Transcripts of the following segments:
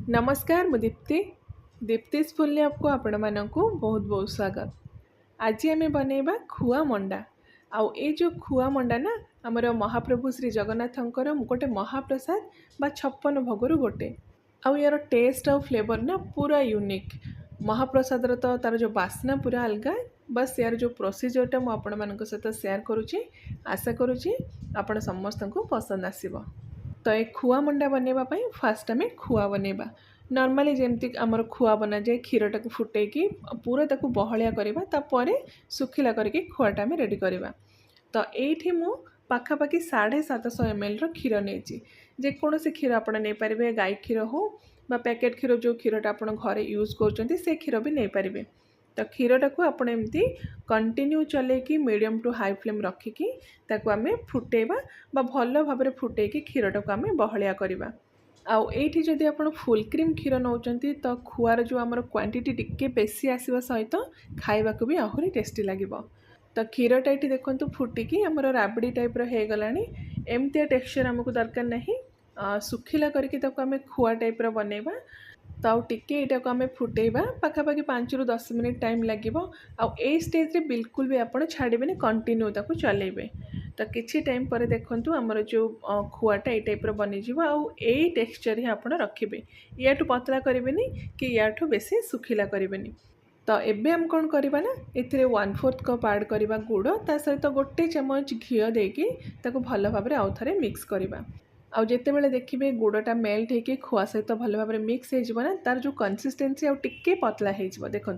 नमस्कार मु Deepti दीप्तिस full lab को आपण मानकु बहुत बहुत स्वागत। आज आम बनैबा खुआ मंडा। आउ ए जो खुआ मंडा ना हमर महाप्रभु श्री जगन्नाथंकर गोटे महाप्रसाद बा 56 भोगरु गोटे। आउ यार टेस्ट आउ फ्लेवर ना पूरा यूनिक। महाप्रसाद तो तार जो बास्ना पूरा अलग। बस यार जो प्रोसीजरटा मु आपण मानक सहित शेयर करुच्ची। आशा करुच्ची आपण समस्त को पसंद आसीबो। तो ये खुआ मंडा बनैबा पई फास्ट आम खुआ बनैबा। नॉर्मली जेमती आमर खुआ बना जाए क्षीरटा को फुटेकी पूरा ताकू बहलिया करबा तापरे सुखिला करके खुआटा आम रेडी करबा। तो ये मु पाखापाखि 750 ml क्षीर नहीं। जेकोसी क्षीर आप नहीं पारे, गाई क्षीर हो बा पैकेट क्षीर जो क्षीरटा आप घरे यूज कर से क्षीर भी नहीं पारे। तो क्षीरटा को आप एमती कंटिन्यू चलेकी मीडियम टू हाई फ्लेम रखिकी ताकू आम फुटेबा बा भल भाव फुटेकी क्षीरटा को आम बहलिया करबा। आउ एठी जदि आपण फुल क्रीम क्षीर नौचंती तो खुआर जो आमर क्वांटिटी टिके बेसी आसीबा सहित खाइबा को भी आहुरी टेस्टी लागिबो। तो क्षीरटा ये देखो फुटिकी आमर राबड़ी टाइप हो गलानी। एमतिया टेक्सचर आमको दरकार नहीं, सुखिला करके ताको आम खुआ टाइप बनैबा। तो आउ टिके यहाँ को आम फुटेबा पाखापाखि 5 ରୁ 10 मिनिट टाइम लगे। आउ ए स्टेज रे बिल्कुल भी आप छाड़बे कंटिन्यू ताको चलेबे। तो किछि टाइम पर देखंतु हमर जो खुआटा ए टाइप बनीजी। आउ ए टेक्सचर ही आप रखिए, याठू पतला करेंगे कि याठू बेसी सुखिला करेंगे। तो एबे हम कौन करवा ना ए 1/4 कप ऐड करवा गुड़, ता सहित गोटे चमच घी देकी ताको भल भाव आउ थे मिक्स करवा। आउ जिते बेले देखिए गुड़टा मेल्ट होकर खुआ सहित भल भाव मिक्स हो तार जो कंसिस्टेंसी आउ टिके पतला हो देखु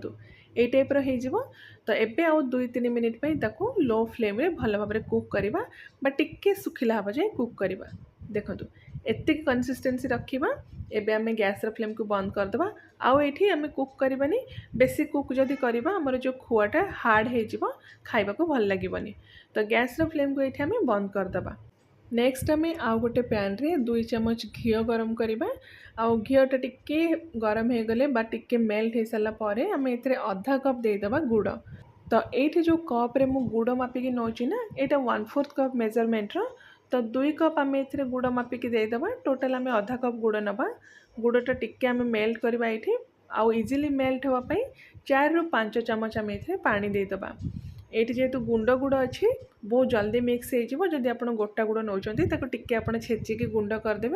ये टाइप हो। तो एबे आउ 2-3 मिनिट पे ताको लो फ्लेम रे भल भाव कुक करवा बा टिके सुखिला हवा जाए कुक करवा। देखु एति कंसिस्टेंसी रखा। एबे आम गैस फ्लेम को बंद करदे। आउ ये आम कुक करवानी, बेसी कुक जदि करवा आमर जो खुआटा हार्ड हो खाइबा को भल लगे। तो गैस फ्लेम को ये आम बंद करदे। नेक्स्ट आम आउ गोटे पैन रे 2 चमच घी गरम करवा। आउ घीटा टिके गरम हो गले बा टिके मेल्ट हो सारा पर आम ए आधा कप देदेबा गुड़। तो ये जो कप रे मु गुड़ मापिकी नौची ना यहाँ 1/4 कप मेजरमेंट रो। तो 2 कप आम ए गुड़ मापिकी देदेबा। टोटाल आम आधा कप गुड़ नवा। गुड़टा टिके आम मेल्ट करवा ये। आउ इजिली मेल्ट होगापी 4 ରୁ 5 चमच आम ए पानी देदेबा। ये जेहेतु गुंड गुड़ अच्छी बहुत जल्दी मिक्स हो। जदि आप गोटा गुड़ नौकरी टिके आप छेचिकी गुंड करदे।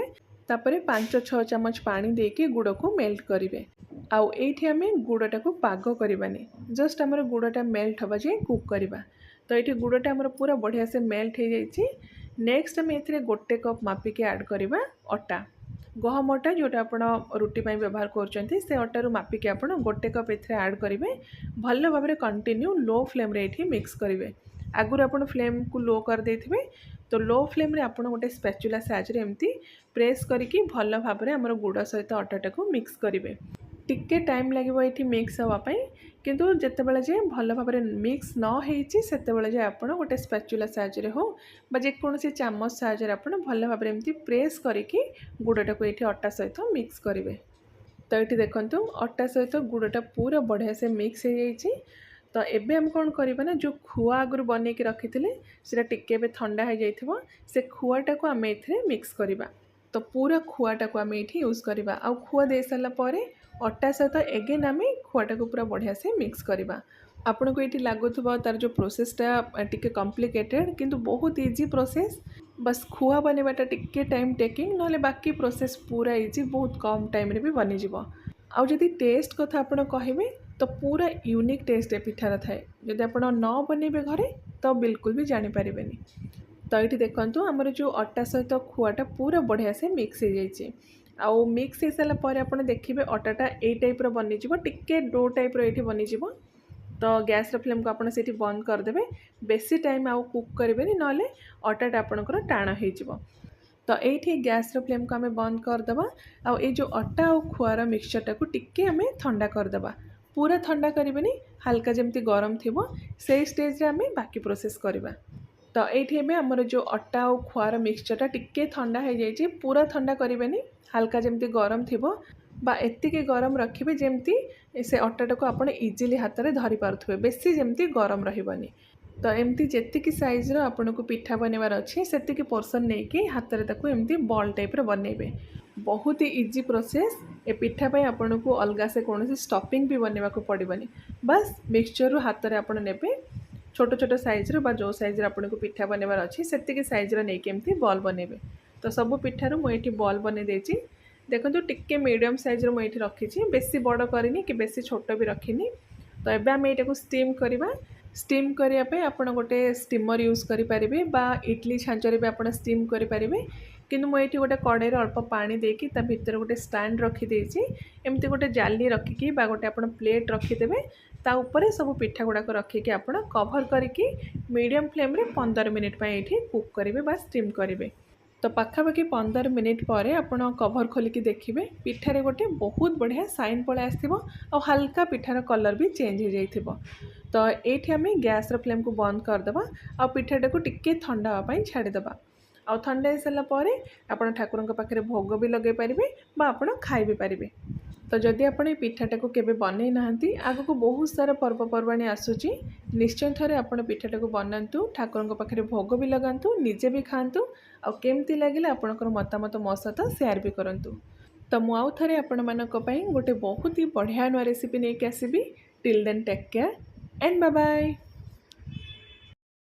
तापर 5-6 चमच पानी देके गुड़ को मेल्ट करेंगे। आउ ये आम गुड़टा को पाग करवानी, जस्ट आमर गुड़टा मेल्ट हवा जाए कुक करवा। तो ये गुड़टा आमर पूरा बढ़िया से मेल्ट हो जाए। नेक्स्ट आम ए गोटे कप मापिकी ऐड करवा अटा, गहम अटा जोटा आप रुटी व्यवहार कर से अटारू मापिकी आप गोटे कप ऐड करेंगे। भल भाव कंटिन्यू लो फ्लेम रे ये मिक्स करेंगे। आगुरी आप फ्लेम को लो कर देथिबे तो लो फ्लेम रे आप गोटे स्पैचुला साइज रे एमती प्रेस करके भल भाव में आमर गुड़ सहित अटाटा को मिक्स करेंगे। टिके टाइम लगे ये मिक्स हाँपाई, किंतु जितेबाला जाए भल भाव में मिक्स न होते जाए आप गोटे स्पैचुला साइज रे हो बा जेकोसी चामच साइज रे आप भल भाव में एमती प्रेस करके गुड़टा को ये अटा सहित मिक्स करेंगे। तो ये देखो अटा सहित गुड़टा पूरा बढ़िया से मिक्स हो जाए। तो एबे हम कौन करवा ना जो खुआ आगुरी बन के रखी थे टिके ठंडा हो जाइए से खुआटा को आम ए मिक्स करवा। तो पूरा खुआटा को आम ये यूज करवा। आउ खुआ दे सारापर अटा सहित एगेन आम खुआटा को पूरा बढ़िया से मिक्स करवा। आपन को ये लगुवा तार जो प्रोसेसटा टिके कॉम्प्लिकेटेड किंतु बहुत इजी प्रोसेस। बस खुआ बनवाटा टिके टाइम टेकिंग, ना बाकी प्रोसेस पूरा इजी, बहुत कम टाइम रे भी बनीज। आउ जदि टेस्ट कथा आप कहे तो पूरा यूनिक टेस्ट ए पिठार थाए। जदि आप न बनइबे घरे तो बिल्कुल भी जानीपारे। तो ये देखो आमर जो अटा सहित खुआटा पूरा बढ़िया से मिक्स हो जाए। आउ मिक्स हो सारापर आप देखिए अटाटा ए टाइप बनीज, टिके डो टाइप ये बनीज। तो गैस फ्लेम को आपड़ से बंद करदे। बेसी टाइम आउ कुक करेंगे ना अटाटा आपंकर टाण हो। तो ये गैस फ्लेम को आम बंद करदे। आउ ये जो अटा और खुआर मिक्सचरटा को टिके आम ठंडा करदे। पूरा ठंडा करेंगे, हल्का जमती गरम थी से स्टेज रे आम बाकी प्रोसेस करवा। तो ये आमर जो अटा और खुआर मिक्सचरटा टिके ठंडा हो जाए। पूरा ठंडा करेंगे, हल्का जमती गरम थी बा एतिके गरम रखिए जमती से अटाटा को आप इजिली हाथ में धरी पारे, बेसी जमती गरम रही। तो एमती जेतिकी साइज रो आपन को पिठा बनवार अच्छे सेतिकी पोर्सन नहीं कि हाथ में ताको एमती बॉल टाइप रो बनइबे। बहुत ही इजी प्रोसेस। ए पिठा पाई आपको अलग से कौन स्टफिंग भी बनवा को पड़ोनी। बस मिक्सचर हाथ में आप ने छोट छोट साइज जो साइज आपको पिठा बनवार अच्छी से साइज नहीं केमती बॉल बनइबे। तो सब पिठार मुझे बॉल बन देती। देखो टिके मीडियम साइज मुझे रखी, बेसी बड़ करनी कि बेसी छोट भी रखनी। तो ये आम यहाँ स्टीम करवा। स्टीम करने आप गोटे स्टीमर यूज करेंगे बा इडली छांचर भी आप स्टीम करेंगे। किंतु मुझे गोटे कड़े अल्प पानी देकी ता भीतर गोटे स्टैंड रखीदे, एमती गोटे जाली रखिकी बा गोटे आप प्लेट रखीदे, ता ऊपर सब पिठा गुड़ाक रखिकी आप कवर करके मीडियम फ्लेम रे 15 मिनिट ये कुक करेंगे बा स्टीम करेंगे। तो पाखापाखि 15 मिनिट पर आप कवर खोलिकी देखिए पिठारे गोटे बहुत बढ़िया साइन पलि आसो और हल्का पिठार कलर भी चेंज हो जाइथिबो। तो ये आम गैस फ्लेम को बंद करदे आ पिठाटा को टिके ठंडा होगापाई छाड़ीदे। आ ठंडा हो सारापर आप ठाकुर पाखे भोग भी लगे पारे आप खाई भी पारे। तो जदि आप पिठाटा को केबे बनै नाहंती, आगु को बहुत सारा पर्वपर्वाणी आसूची, निश्चय थरे आप पिठाटा को बनातु, ठाकुर पाखे भोग भी लगातु, निजे भी खातु, आ केमती लगिला आपणकर मतामत मो सहित शेयर भी करंतु। तो मु आउ थरे आपण मानक पई गोटे बहुत ही बढ़िया नुआ रेसिपी नहीं आसबि। Till then take care and bye bye.